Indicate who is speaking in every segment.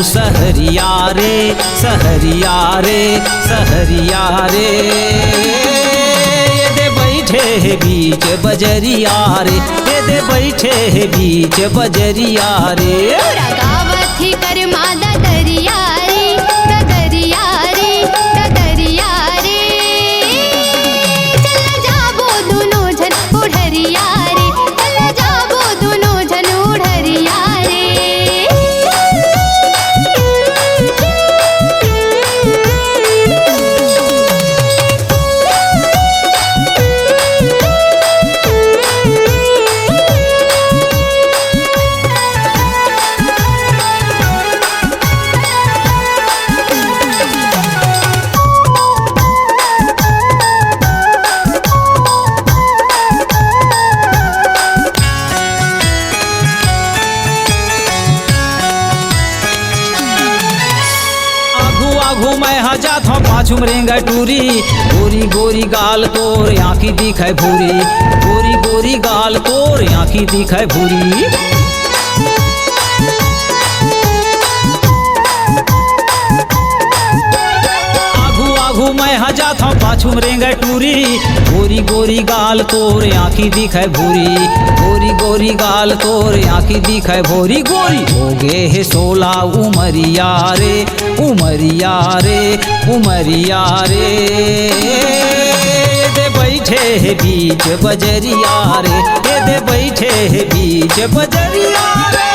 Speaker 1: सहरिया रे सहरिया रे सहरिया रे। ये दे बैठे है बीच बजरिया रे, ये दे बैठे है बीच बजरिया रे।
Speaker 2: पूरा गावत ही कर मादा दरिया रे, दरिया रे, दरिया रे। चल जाबो दोनों जन उड़रिया रे, चल जाबो दोनों जन उड़रिया रे।
Speaker 1: घूमै जात हो पाछू मरेंगा टूरी, गोरी गोरी गाल तोर आँखी दिखाए भूरी, गोरी गोरी गाल तोर आँखी दिखाए भूरी। मैं जात हूँ पाछू मरेंगा टूरी, गोरी गोरी गाल तोर आँखी दिखाए भूरी, गोरी गोरी गाल तोर आँखी दिखाए भूरी। गोरी हो गे है 16 उमरिया रे, उमरिया रे, उमरिया रे। दे बैठे है बीच बजरिया रे, दे बैठे है बीच बजरिया रे।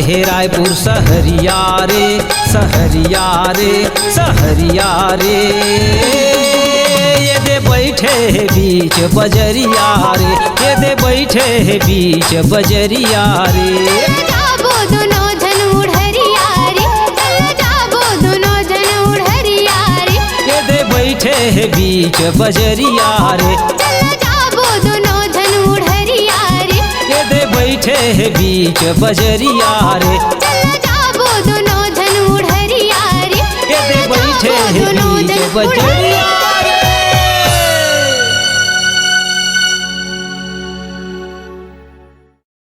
Speaker 1: हे रायपुर सहरिया रे सहरिया रे सहरिया रे। ये दे बैठे है बीच बजरिया रे, ये दे बैठे है बीच बजरिया रे।
Speaker 2: जाबो दोनों जन उड़रिया रे, चल जाबो दोनों जन उड़रिया रे।
Speaker 1: ये दे बैठे है बीच बजरिया रे,
Speaker 2: चल जाबो दोनों जन उड़रिया रे।
Speaker 1: ये दे बैठे है बीच बजरिया रे,
Speaker 2: चल जाबो दोनों जन उड़रिया रे।
Speaker 1: ये दे बैठे है बीच बजरिया।